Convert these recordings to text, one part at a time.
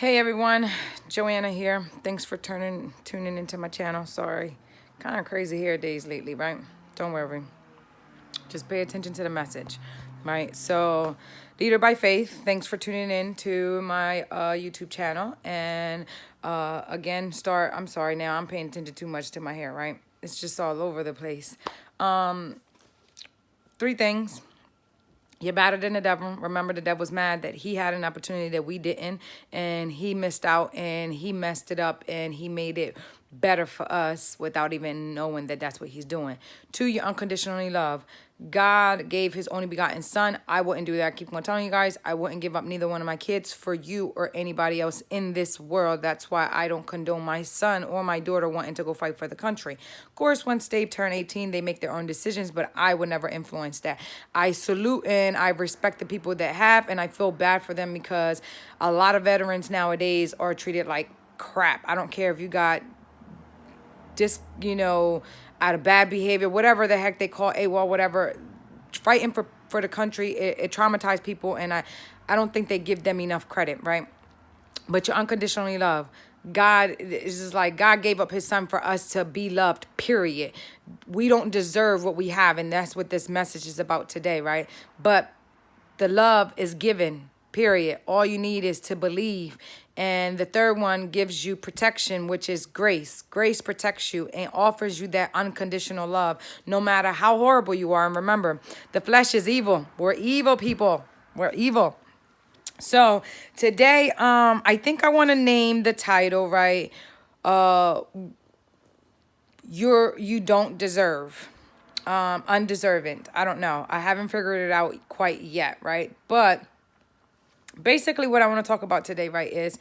Hey everyone, Joanna here. Thanks for tuning into my channel. Sorry, kind of crazy hair days lately, right? Don't worry. Just pay attention to the message, right? So, Leader by Faith, thanks for tuning in to my YouTube channel. And again, I'm sorry now, I'm paying attention too much to my hair, right? It's just all over the place. Three things. You're better than the devil. Remember, the devil's mad that he had an opportunity that we didn't, and he missed out, and he messed it up, and he made it better for us without even knowing that that's what he's doing. Two, you unconditionally love. God gave his only begotten son. I wouldn't do that. I keep on telling you guys, I wouldn't give up neither one of my kids for you or anybody else in this world. That's why I don't condone my son or my daughter wanting to go fight for the country. Of course, once they turn 18, they make their own decisions, but I would never influence that. I salute and I respect the people that have, and I feel bad for them because a lot of veterans nowadays are treated like crap. I don't care if you got just, out of bad behavior, whatever the heck they call AWOL, whatever, fighting for the country, it traumatized people, and I don't think they give them enough credit, right? But you unconditionally love. God is just like God gave up his son for us to be loved, period. We don't deserve what we have, and that's what this message is about today, right? But the love is given, period. All you need is to believe. And the third one gives you protection, which is grace. Grace protects you and offers you that unconditional love, no matter how horrible you are. And remember, the flesh is evil. We're evil people. We're evil. So today, I think I want to name the title, right? You don't deserve. Undeserving. I don't know. I haven't figured it out quite yet, right? But basically what I want to talk about today, right, is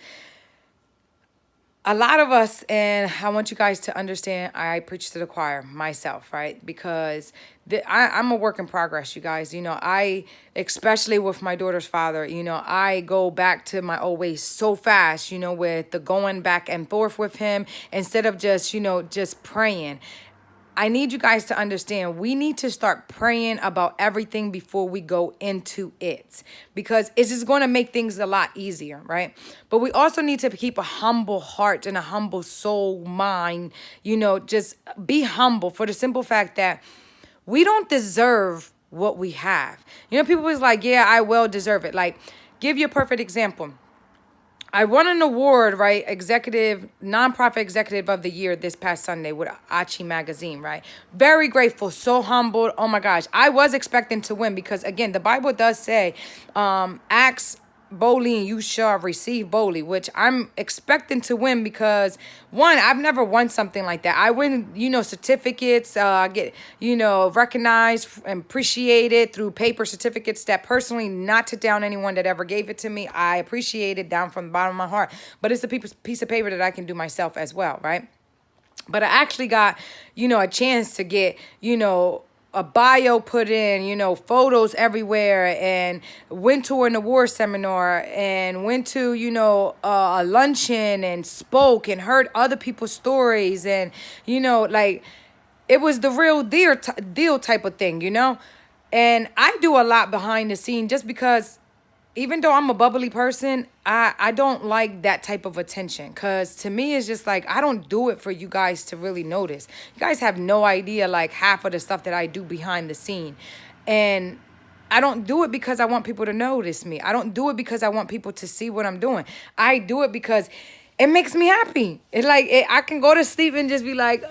a lot of us, and I want you guys to understand, I preach to the choir myself, right? Because I'm a work in progress, you guys. I, especially with my daughter's father, I go back to my old ways so fast, with the going back and forth with him instead of just praying. I need you guys to understand, we need to start praying about everything before we go into it, because it's just going to make things a lot easier, right? But we also need to keep a humble heart and a humble soul, mind, just be humble for the simple fact that we don't deserve what we have. People is like, yeah, I well deserve it. Like, give you a perfect example. I won an award, right? Nonprofit executive of the year this past Sunday with Achi magazine, right? Very grateful, so humbled. Oh my gosh. I was expecting to win because, again, the Bible does say, ask boldly and you shall receive boldly, which I'm expecting to win because, one, I've never won something like that. I win, certificates, I get, recognized and appreciated through paper certificates that personally, not to down anyone that ever gave it to me, I appreciate it down from the bottom of my heart. But it's a piece of paper that I can do myself as well, right? But I actually got, a chance to get, a bio put in, photos everywhere, and went to an award seminar and went to, a luncheon and spoke and heard other people's stories. And, it was the real deal type of thing, And I do a lot behind the scene just because even though I'm a bubbly person, I don't like that type of attention. Because to me, it's just like, I don't do it for you guys to really notice. You guys have no idea, like, half of the stuff that I do behind the scene. And I don't do it because I want people to notice me. I don't do it because I want people to see what I'm doing. I do it because it makes me happy. I can go to sleep and just be like, oh,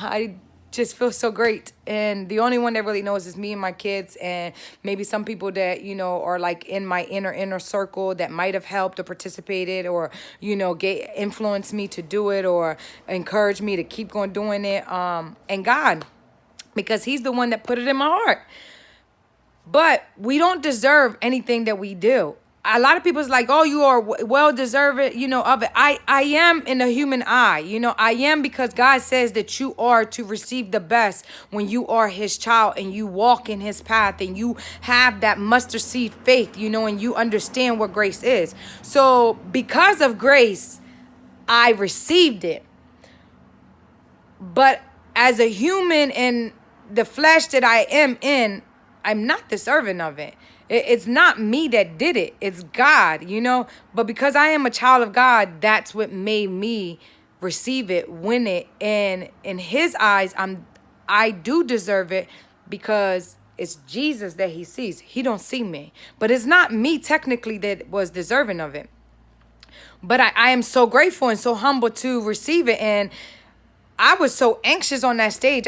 I just feel so great. And the only one that really knows is me and my kids, and maybe some people that are like in my inner circle that might have helped or participated or influenced me to do it or encouraged me to keep going doing it, and God, because he's the one that put it in my heart. But we don't deserve anything that we do. A lot of people's like, oh, you are well deserved, of it. I am in the human eye. I am, because God says that you are to receive the best when you are his child and you walk in his path and you have that mustard seed faith, and you understand what grace is. So because of grace, I received it. But as a human in the flesh that I am in, I'm not deserving of it. It's not me that did it. It's God, But because I am a child of God, that's what made me receive it, win it. And in his eyes, I do deserve it because it's Jesus that he sees. He don't see me. But it's not me technically that was deserving of it. But I am so grateful and so humble to receive it. And I was so anxious on that stage.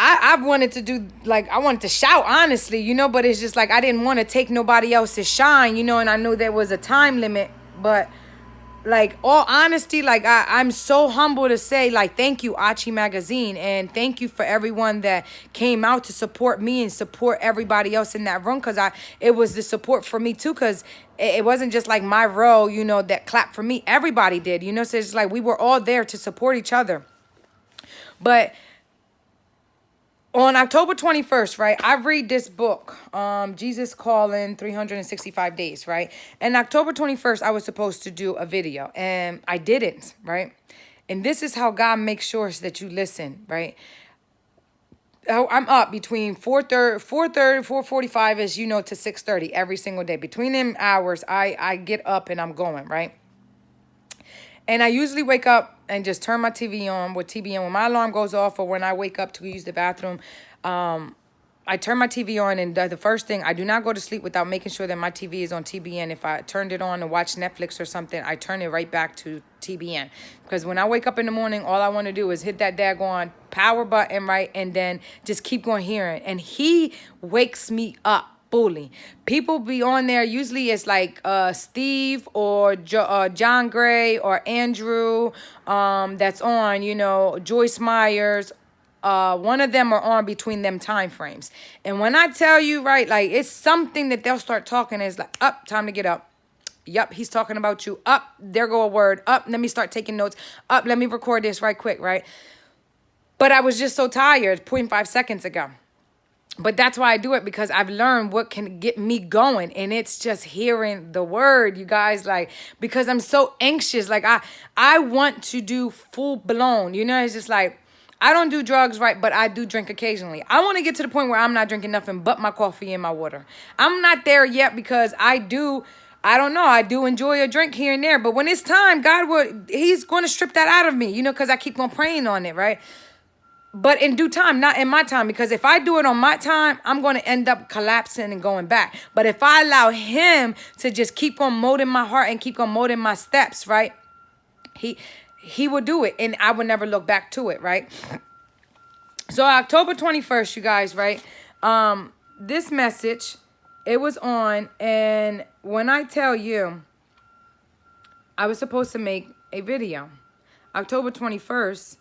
I wanted to do, like, I wanted to shout, honestly, but it's just like I didn't want to take nobody else's shine, and I knew there was a time limit. But, like, all honesty, like, I'm so humble to say, like, thank you, Achi Magazine, and thank you for everyone that came out to support me and support everybody else in that room, because it was the support for me, too, because it wasn't just, like, my row, that clapped for me. Everybody did, so it's like we were all there to support each other. But on October 21st, right, I read this book, Jesus Calling 365 Days, right? And October 21st, I was supposed to do a video, and I didn't, right? And this is how God makes sure that you listen, right? I'm up between 4:45 is, to 6:30 every single day. Between them hours, I get up and I'm going, right? And I usually wake up and just turn my TV on with TBN. When my alarm goes off or when I wake up to use the bathroom, I turn my TV on, and the first thing, I do not go to sleep without making sure that my TV is on TBN. If I turned it on to watch Netflix or something, I turn it right back to TBN. Because when I wake up in the morning, all I want to do is hit that daggone power button, right? And then just keep going hearing. And he wakes me up. Fully. People be on there. Usually it's like Steve or John Gray or Andrew that's on, Joyce Myers. One of them are on between them time frames. And when I tell you, right, like, it's something that they'll start talking. It's like, up, time to get up. Yep, he's talking about you. Up, there go a word. Up, let me start taking notes. Up, let me record this right quick, right? But I was just so tired 0.5 seconds ago. But that's why I do it, because I've learned what can get me going. And it's just hearing the word, you guys, like, because I'm so anxious. Like, I want to do full blown, it's just like, I don't do drugs, right? But I do drink occasionally. I want to get to the point where I'm not drinking nothing but my coffee and my water. I'm not there yet, because I do enjoy a drink here and there. But when it's time, he's going to strip that out of me, because I keep on praying on it, right? But in due time, not in my time, because if I do it on my time, I'm going to end up collapsing and going back. But if I allow him to just keep on molding my heart and keep on molding my steps, right, he will do it, and I will never look back to it, right? So October 21st, you guys, right, this message, it was on, and when I tell you, I was supposed to make a video. October 21st,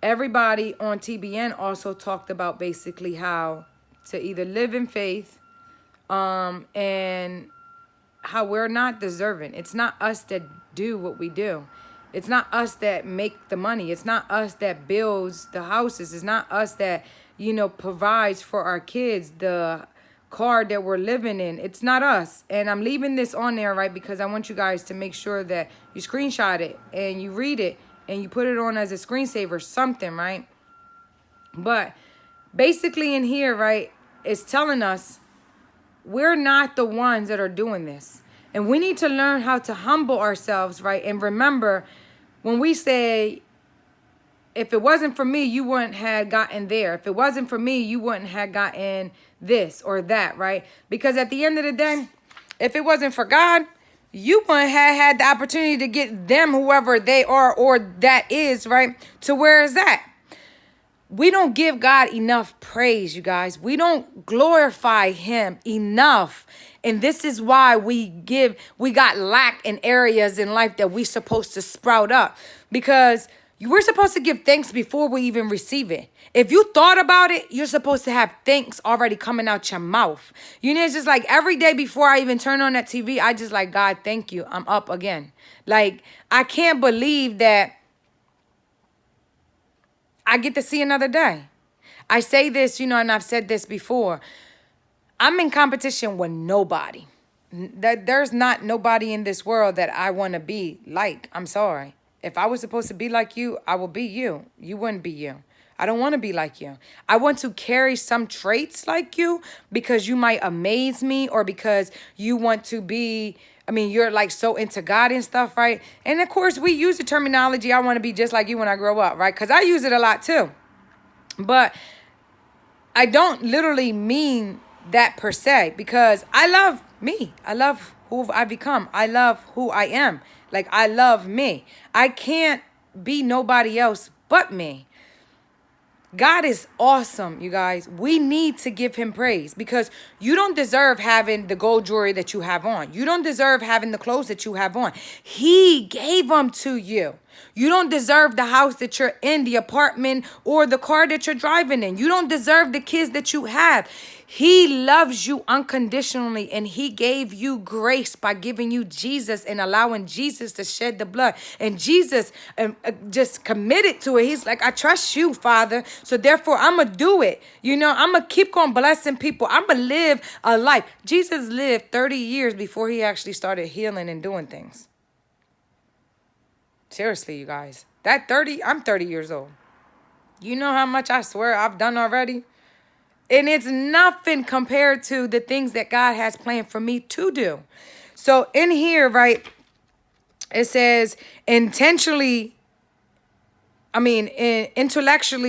everybody on TBN also talked about basically how to either live in faith and how we're not deserving. It's not us that do what we do. It's not us that make the money. It's not us that builds the houses. It's not us that, provides for our kids the car that we're living in. It's not us. And I'm leaving this on there, right, because I want you guys to make sure that you screenshot it and you read it and you put it on as a screensaver, something, right? But basically in here, right, it's telling us we're not the ones that are doing this. And we need to learn how to humble ourselves, right? And remember, when we say, if it wasn't for me, you wouldn't have gotten there. If it wasn't for me, you wouldn't have gotten this or that, right? Because at the end of the day, if it wasn't for God, you wouldn't have had the opportunity to get them, whoever they are or that is, right, to where is that. We don't give God enough praise, you guys. We don't glorify him enough. And this is why we got lack in areas in life that we're supposed to sprout up. Because we're supposed to give thanks before we even receive it. If you thought about it, you're supposed to have thanks already coming out your mouth. It's just like every day before I even turn on that TV, I just like, God, thank you. I'm up again. Like, I can't believe that I get to see another day. I say this, and I've said this before. I'm in competition with nobody. There's not nobody in this world that I want to be like. I'm sorry. If I was supposed to be like you, I will be you. You wouldn't be you. I don't want to be like you. I want to carry some traits like you because you might amaze me, or because you want to be, I mean, you're like so into God and stuff, right? And of course, we use the terminology, I want to be just like you when I grow up, right? Because I use it a lot too. But I don't literally mean that per se, because I love me. I love who I become. I love who I am. Like, I love me. I can't be nobody else but me. God is awesome, you guys. We need to give him praise, because you don't deserve having the gold jewelry that you have on. You don't deserve having the clothes that you have on. He gave them to you. You don't deserve the house that you're in, the apartment, or the car that you're driving in. You don't deserve the kids that you have. He loves you unconditionally, and he gave you grace by giving you Jesus and allowing Jesus to shed the blood. And Jesus just committed to it. He's like, I trust you, Father. So therefore, I'm going to do it. You know, I'm going to keep on blessing people. I'm going to live a life. Jesus lived 30 years before he actually started healing and doing things. Seriously, you guys. I'm 30 years old. You know how much I swear I've done already? And it's nothing compared to the things that God has planned for me to do. So in here, right, it says intellectually,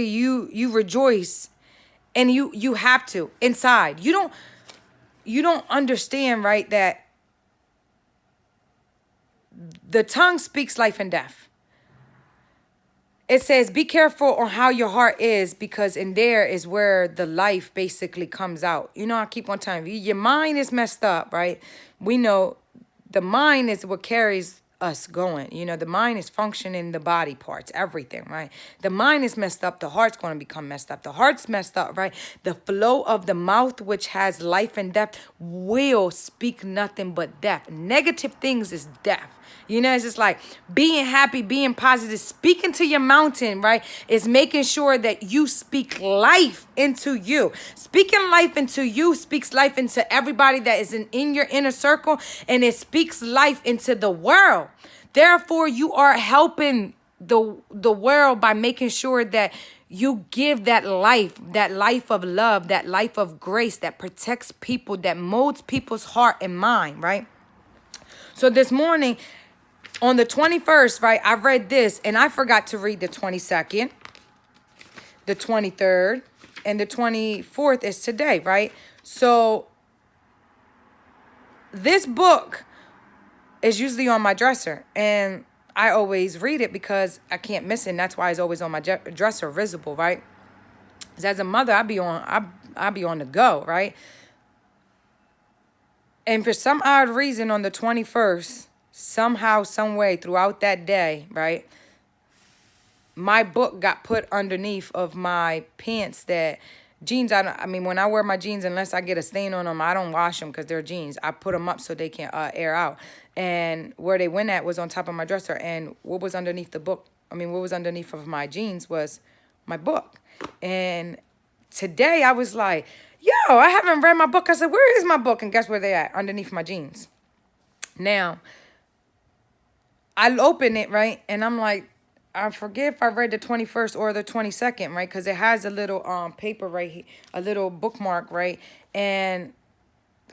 you rejoice, and you have to inside. You don't understand, right, that the tongue speaks life and death. It says, be careful on how your heart is, because in there is where the life basically comes out. You know, I keep on telling you, your mind is messed up, right? We know the mind is what carries us going. You know, the mind is functioning, the body parts, everything, right? The mind is messed up. The heart's going to become messed up. The heart's messed up, right? The flow of the mouth, which has life and death, will speak nothing but death. Negative things is death. You know, it's just like being happy, being positive, speaking to your mountain, right? Is making sure that you speak life into you. Speaking life into you speaks life into everybody that is in your inner circle, and it speaks life into the world. Therefore, you are helping the world by making sure that you give that life of love, that life of grace that protects people, that molds people's heart and mind, right? So this morning, on the 21st, right, I read this, and I forgot to read the 22nd, the 23rd, and the 24th is today, right? So this book is usually on my dresser, and I always read it because I can't miss it, and that's why it's always on my dresser, visible, right? Because as a mother, I be on the go, right? And for some odd reason, on the 21st, somehow, some way, throughout that day, right, my book got put underneath of my pants. That jeans, I mean, when I wear my jeans, unless I get a stain on them, I don't wash them because they're jeans. I put them up so they can air out. And where they went at was on top of my dresser. And what was underneath the book, what was underneath of my jeans was my book. And today I was like, yo, I haven't read my book. I said, where is my book? And guess where they at? Underneath my jeans. Now, I open it, right, and I'm like, I forget if I read the 21st or the 22nd, right, because it has a little paper right here, a little bookmark, right, and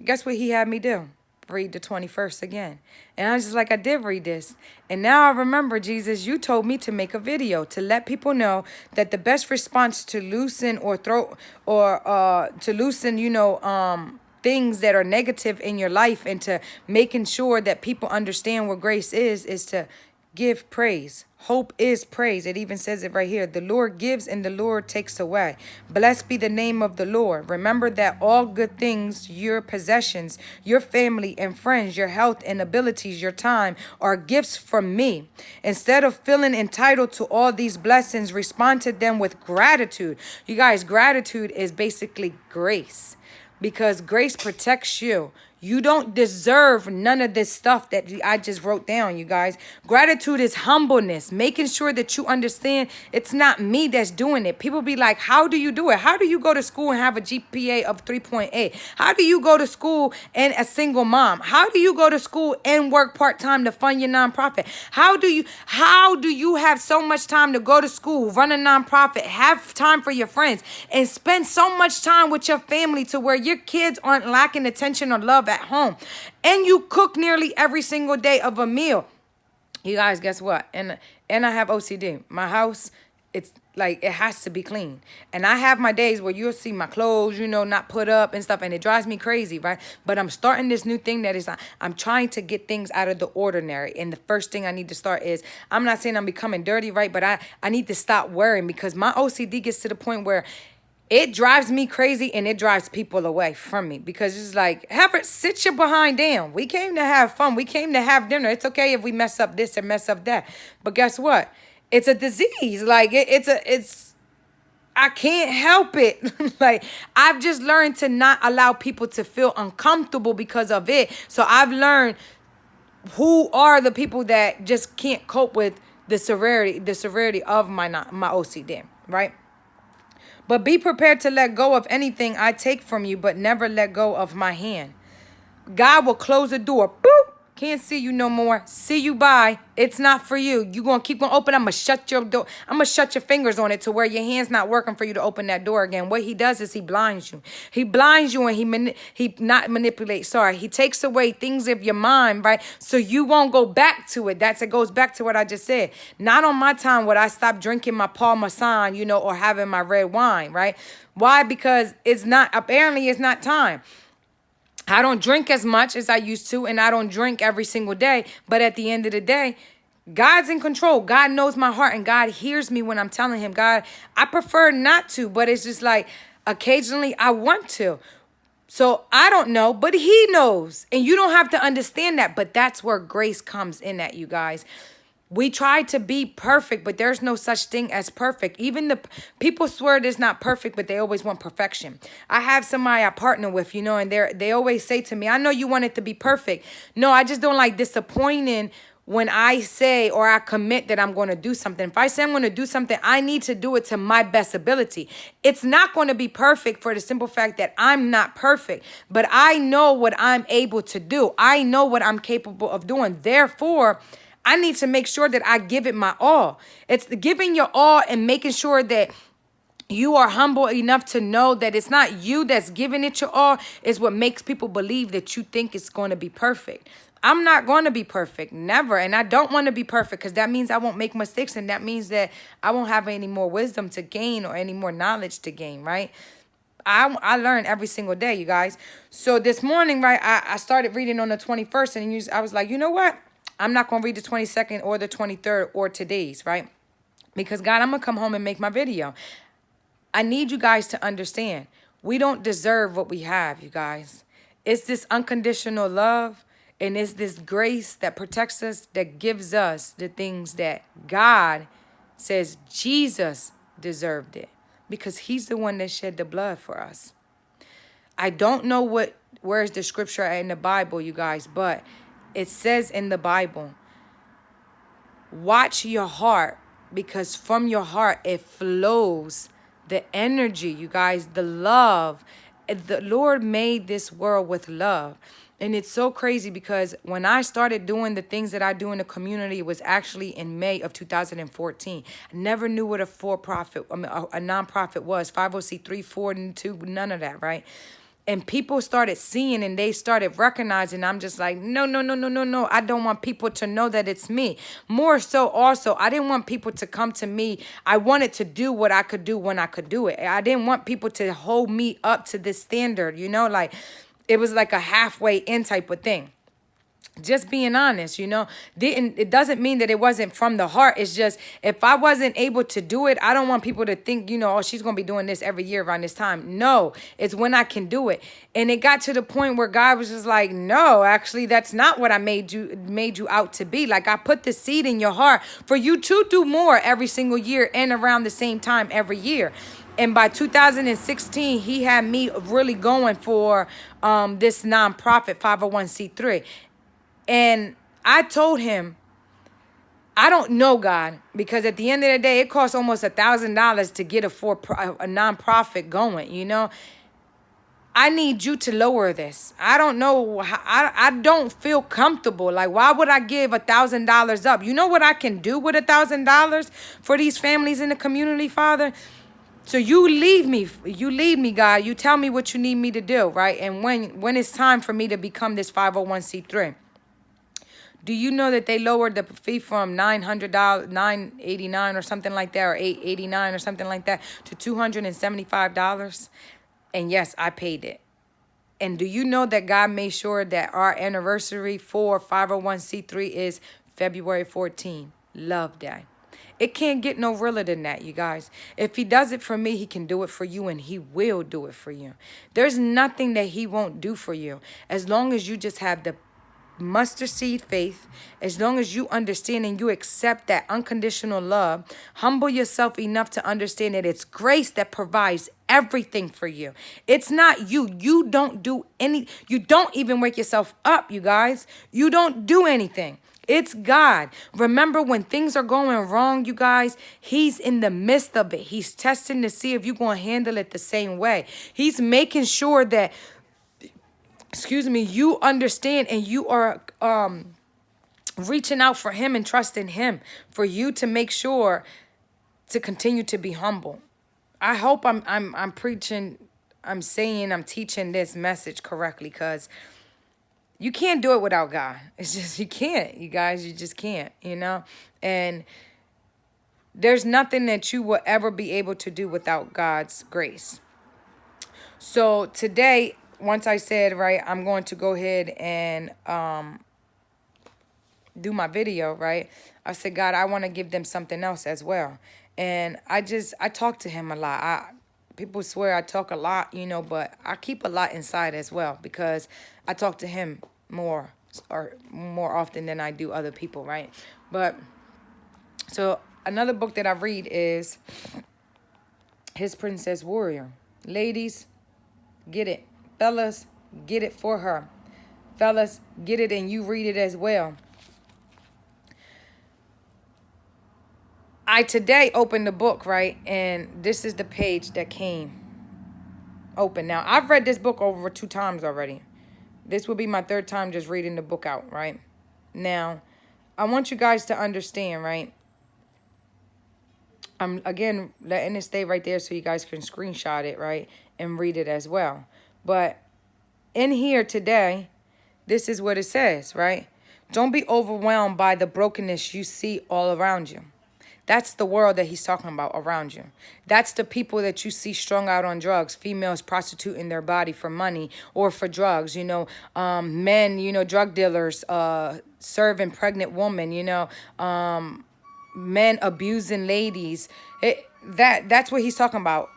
guess what he had me do? Read the 21st again. And I was just like, I did read this. And now I remember, Jesus, you told me to make a video to let people know that the best response to loosen things that are negative in your life, and to making sure that people understand what grace is to give praise. Hope is praise. It even says it right here. The Lord gives and the Lord takes away. Blessed be the name of the Lord. Remember that all good things, your possessions, your family and friends, your health and abilities, your time, are gifts from me. Instead of feeling entitled to all these blessings, respond to them with gratitude. You guys, gratitude is basically grace. Because grace protects you. You don't deserve none of this stuff that I just wrote down, you guys. Gratitude is humbleness, making sure that you understand it's not me that's doing it. People be like, how do you do it? How do you go to school and have a GPA of 3.8? How do you go to school and a single mom? How do you go to school and work part-time to fund your nonprofit? How do you have so much time to go to school, run a nonprofit, have time for your friends, and spend so much time with your family to where your kids aren't lacking attention or love at home, and you cook nearly every single day of a meal? You guys, guess what? And I have OCD. My house, it's like it has to be clean. And I have my days where you'll see my clothes, not put up and stuff, and it drives me crazy, right? But I'm starting this new thing that is I'm trying to get things out of the ordinary. And the first thing I need to start is, I'm not saying I'm becoming dirty, right? But I need to stop worrying, because my OCD gets to the point where it drives me crazy and it drives people away from me, because it's like, sit your behind down. We came to have fun. We came to have dinner. It's okay if we mess up this or mess up that. But guess what? It's a disease. Like I can't help it. Like, I've just learned to not allow people to feel uncomfortable because of it. So I've learned who are the people that just can't cope with the severity of my OCD, right? But be prepared to let go of anything I take from you, but never let go of my hand. God will close the door. Boop. Can't see you no more. See you, bye. It's not for you. You going to keep going to open. I'm going to shut your door. I'm going to shut your fingers on it to where your hand's not working for you to open that door again. What he does is he blinds you. He blinds you, and he not manipulates. Sorry. He takes away things of your mind, right? So you won't go back to it. It goes back to what I just said. Not on my time would I stop drinking my Paul Masson, or having my red wine, right? Why? Because apparently it's not time. I don't drink as much as I used to, and I don't drink every single day. But at the end of the day, God's in control. God knows my heart, and God hears me when I'm telling him, God, I prefer not to, but it's just like occasionally I want to. So I don't know, but he knows. And you don't have to understand that, but that's where grace comes in at, you guys. We try to be perfect, but there's no such thing as perfect. Even the people swear it's not perfect, but they always want perfection. I have somebody I partner with, and they always say to me, I know you want it to be perfect. No, I just don't like disappointing when I say or I commit that I'm going to do something. If I say I'm going to do something, I need to do it to my best ability. It's not going to be perfect for the simple fact that I'm not perfect, but I know what I'm able to do. I know what I'm capable of doing. Therefore, I need to make sure that I give it my all. It's giving your all and making sure that you are humble enough to know that it's not you that's giving it your all. It's what makes people believe that you think it's going to be perfect. I'm not going to be perfect, never. And I don't want to be perfect, because that means I won't make mistakes, and that means that I won't have any more wisdom to gain or any more knowledge to gain, right? I learn every single day, you guys. So this morning, right, I started reading on the 21st, and I was like, you know what? I'm not going to read the 22nd or the 23rd or today's, right? Because, God, I'm going to come home and make my video. I need you guys to understand, we don't deserve what we have, you guys. It's this unconditional love, and it's this grace that protects us, that gives us the things that God says Jesus deserved it, because he's the one that shed the blood for us. I don't know where's the scripture in the Bible, you guys, but it says in the Bible, watch your heart, because from your heart it flows the energy, you guys, the love. The Lord made this world with love. And it's so crazy, because when I started doing the things that I do in the community, it was actually in May of 2014. I never knew what a nonprofit was, 50c3, 4, and 2, none of that, right? And people started seeing, and they started recognizing. I'm just like, no. I don't want people to know that it's me. More so also, I didn't want people to come to me. I wanted to do what I could do when I could do it. I didn't want people to hold me up to this standard, like it was like a halfway in type of thing. Just being honest, it doesn't mean that it wasn't from the heart. It's just, if I wasn't able to do it, I don't want people to think, oh, she's going to be doing this every year around this time. No, it's when I can do it. And it got to the point where God was just like, no, actually, that's not what I made you out to be. Like, I put the seed in your heart for you to do more every single year and around the same time every year. And by 2016, he had me really going for this nonprofit 501c3. And I told him, I don't know, God, because at the end of the day, it costs almost $1,000 to get a nonprofit going, you know. I need you to lower this. I don't know. I don't feel comfortable. Like, why would I give $1,000 up? You know what I can do with $1,000 for these families in the community, Father? So you lead me, God. You tell me what you need me to do, right? And when it's time for me to become this 501c3. Do you know that they lowered the fee from $900, $989 or something like that, or $889 or something like that, to $275? And yes, I paid it. And do you know that God made sure that our anniversary for 501c3 is February 14th, Love Day? It can't get no realer than that, you guys. If he does it for me, he can do it for you, and he will do it for you. There's nothing that he won't do for you, as long as you just have the mustard seed faith, as long as you understand and you accept that unconditional love. Humble yourself enough to understand that it's grace that provides everything for you. It's not you. You don't even wake yourself up, you guys. You don't do anything. It's God. Remember, when things are going wrong, you guys, he's in the midst of it. He's testing to see if you're going to handle it the same way. He's making sure that, you understand and you are reaching out for him and trusting him for you to make sure to continue to be humble. I hope I'm preaching, I'm teaching this message correctly, because you can't do it without God. It's just, you can't, you guys, you just can't, you know? And there's nothing that you will ever be able to do without God's grace. So today, once I said, right, I'm going to go ahead and do my video, right? I said, God, I want to give them something else as well. And I talk to him a lot. People swear I talk a lot, you know, but I keep a lot inside as well, because I talk to him more often than I do other people, right? But so another book that I read is His Princess Warrior. Ladies, get it. Fellas, get it for her. Fellas, get it and you read it as well. I today opened the book, right? And this is the page that came open. Now, I've read this book over 2 times already. This will be my 3rd time just reading the book out, right? Now, I want you guys to understand, right? I'm, again, letting it stay right there so you guys can screenshot it, right? And read it as well. But in here today, this is what it says, right? Don't be overwhelmed by the brokenness you see all around you. That's the world that he's talking about around you. That's the people that you see strung out on drugs, females prostituting their body for money or for drugs, you know, men, you know, drug dealers, serving pregnant women, you know, men abusing ladies. That's what he's talking about.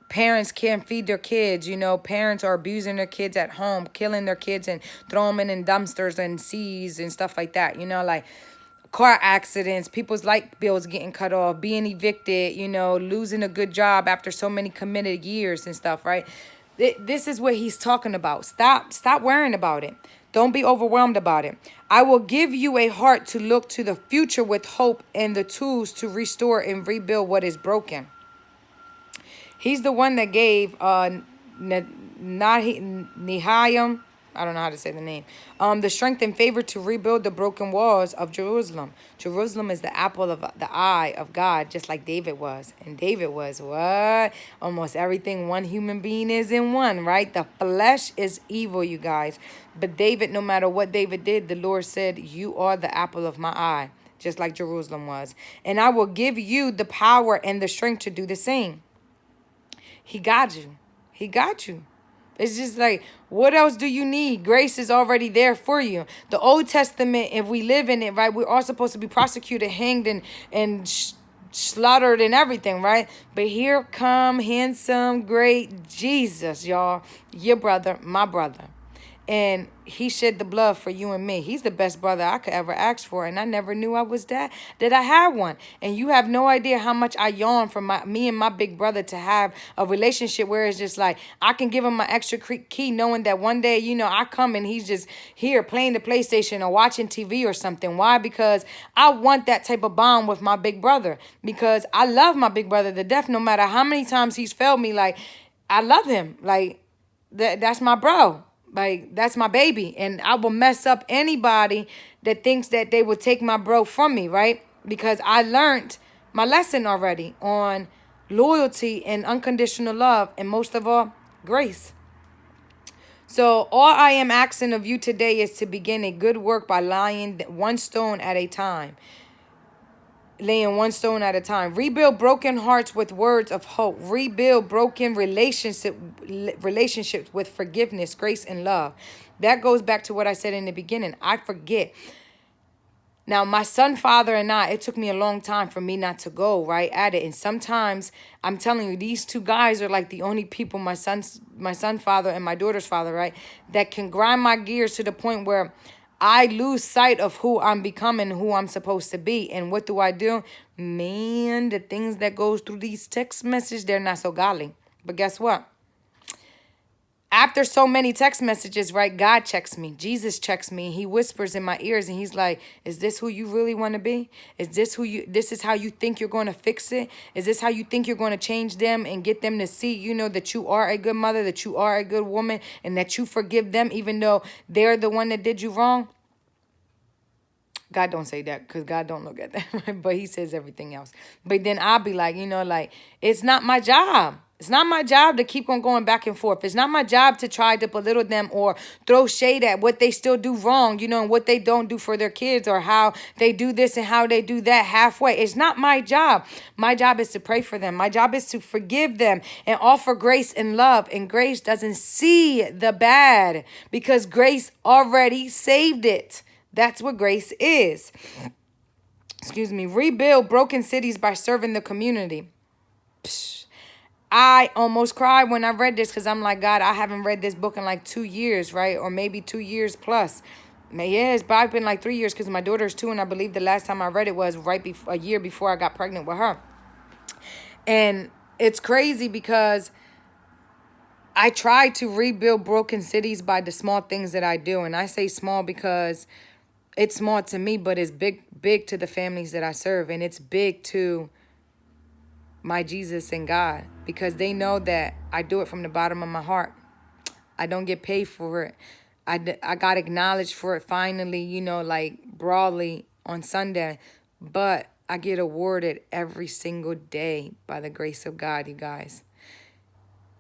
Parents can't feed their kids, you know, parents are abusing their kids at home, killing their kids and throwing them in dumpsters and seas and stuff like that, you know, like car accidents, people's light bills getting cut off, being evicted, you know, losing a good job after so many committed years and stuff, right? This is what he's talking about. Stop worrying about it. Don't be overwhelmed about it. I will give you a heart to look to the future with hope and the tools to restore and rebuild what is broken. He's the one that gave Nehemiah, I don't know how to say the name, the strength and favor to rebuild the broken walls of Jerusalem. Jerusalem is the apple of the eye of God, just like David was. And David was what? Almost everything one human being is in one, right? The flesh is evil, you guys. But David, no matter what David did, the Lord said, you are the apple of my eye, just like Jerusalem was. And I will give you the power and the strength to do the same. He got you. He got you. It's just like, what else do you need? Grace is already there for you. The Old Testament, if we live in it, right, we're all supposed to be prosecuted, hanged, and slaughtered and everything, right? But here come handsome, great Jesus, y'all. Your brother, my brother. And he shed the blood for you and me. He's the best brother I could ever ask for. And I never knew I was that I had one. And you have no idea how much I yawn for me and my big brother to have a relationship where it's just like, I can give him my extra key knowing that one day, I come and he's just here playing the PlayStation or watching TV or something. Why? Because I want that type of bond with my big brother. Because I love my big brother to death, no matter how many times he's failed me. Like, I love him. Like, that's my bro. Like, that's my baby. And I will mess up anybody that thinks that they will take my bro from me, right? Because I learned my lesson already on loyalty and unconditional love. And most of all, grace. So all I am asking of you today is to begin a good work by laying one stone at a time. Laying one stone at a time. Rebuild broken hearts with words of hope. Rebuild broken relationships with forgiveness, grace, and love. That goes back to what I said in the beginning. I forget. Now, my son, father, and it took me a long time for me not to go right at it. And sometimes, I'm telling you, these two guys are like the only people, my son's father and my daughter's father, right, that can grind my gears to the point where I lose sight of who I'm becoming, who I'm supposed to be. And what do? Man, the things that goes through these text messages, they're not so godly. But guess what? After so many text messages, right, God checks me. Jesus checks me. He whispers in my ears and he's like, is this who you really want to be? This is how you think you're going to fix it? Is this how you think you're going to change them and get them to see, that you are a good mother, that you are a good woman, and that you forgive them even though they're the one that did you wrong? God don't say that because God don't look at that, right? But he says everything else. But then I'll be like, it's not my job. It's not my job to keep on going back and forth. It's not my job to try to belittle them or throw shade at what they still do wrong, and what they don't do for their kids or how they do this and how they do that halfway. It's not my job. My job is to pray for them. My job is to forgive them and offer grace and love. And grace doesn't see the bad because grace already saved it. That's what grace is. Excuse me. Rebuild broken cities by serving the community. Psh. I almost cried when I read this because I'm like, God, I haven't read this book in like 2 years, right? Or maybe 2 years plus. Yeah, it's probably been like 3 years because my daughter's 2, and I believe the last time I read it was a year before I got pregnant with her. And it's crazy because I try to rebuild broken cities by the small things that I do. And I say small because it's small to me, but it's big to the families that I serve. And it's big to my Jesus and God because they know that I do it from the bottom of my heart. I don't get paid for it. I got acknowledged for it finally, like broadly on Sunday. But I get awarded every single day by the grace of God, you guys.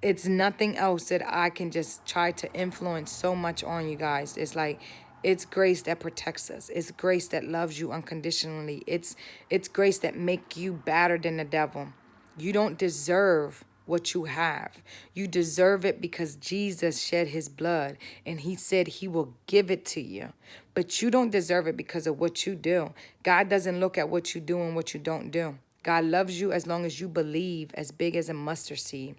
It's nothing else that I can just try to influence so much on you guys. It's like, it's grace that protects us. It's grace that loves you unconditionally. It's grace that make you better than the devil. You don't deserve what you have. You deserve it because Jesus shed his blood and he said he will give it to you. But you don't deserve it because of what you do. God doesn't look at what you do and what you don't do. God loves you as long as you believe as big as a mustard seed.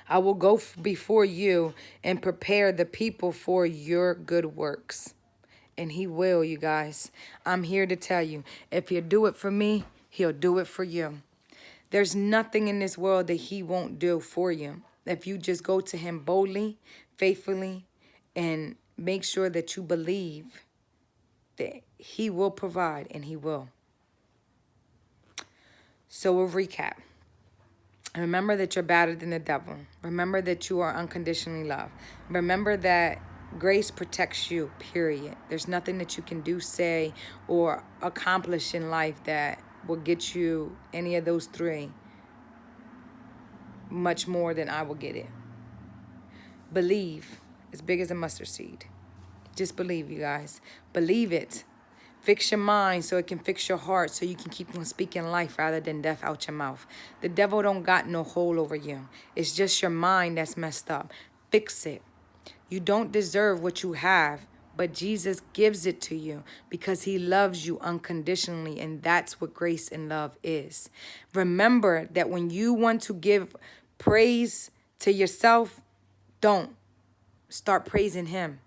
I will go before you and prepare the people for your good works. And he will, you guys. I'm here to tell you, if he'll do it for me, he'll do it for you. There's nothing in this world that he won't do for you. If you just go to him boldly, faithfully, and make sure that you believe that he will provide, and he will. So a recap. Remember that you're better than the devil. Remember that you are unconditionally loved. Remember that grace protects you, period. There's nothing that you can do, say, or accomplish in life that will get you any of those three much more than I will get it. Believe as big as a mustard seed. Just believe, you guys. Believe it. Fix your mind so it can fix your heart so you can keep on speaking life rather than death out your mouth. The devil don't got no hold over you. It's just your mind that's messed up. Fix it. You don't deserve what you have, but Jesus gives it to you because he loves you unconditionally, and that's what grace and love is. Remember that when you want to give praise to yourself, don't. Start praising him.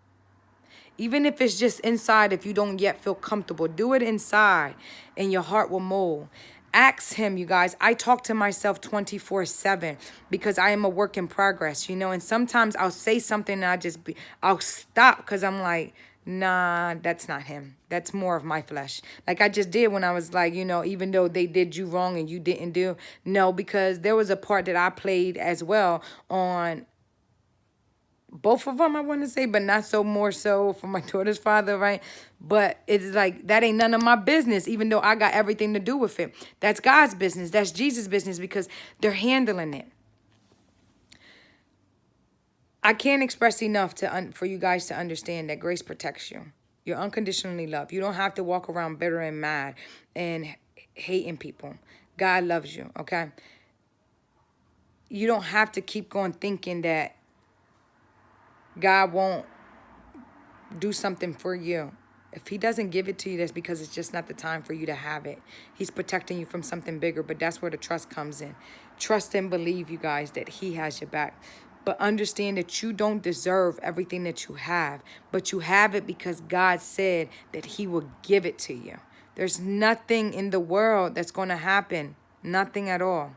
Even if it's just inside, if you don't yet feel comfortable, do it inside and your heart will mold. Ask him, you guys. I talk to myself 24/7 because I am a work in progress, and sometimes I'll say something and I'll stop because I'm like, nah, that's not him. That's more of my flesh. Like I just did when I was like, even though they did you wrong and you didn't do, no, because there was a part that I played as well on both of them, I want to say, but not so more so for my daughter's father, right? But it's like, that ain't none of my business, even though I got everything to do with it. That's God's business. That's Jesus' business because they're handling it. I can't express enough for you guys to understand that grace protects you. You're unconditionally loved. You don't have to walk around bitter and mad and hating people. God loves you, okay? You don't have to keep going thinking that God won't do something for you. If he doesn't give it to you, that's because it's just not the time for you to have it. He's protecting you from something bigger, but that's where the trust comes in. Trust and believe, you guys, that he has your back. But understand that you don't deserve everything that you have, but you have it because God said that he will give it to you. There's nothing in the world that's going to happen. Nothing at all.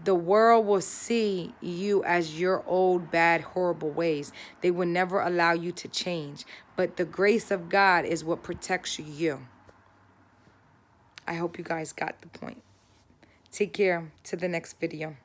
The world will see you as your old, bad, horrible ways. They will never allow you to change. But the grace of God is what protects you. I hope you guys got the point. Take care. To the next video.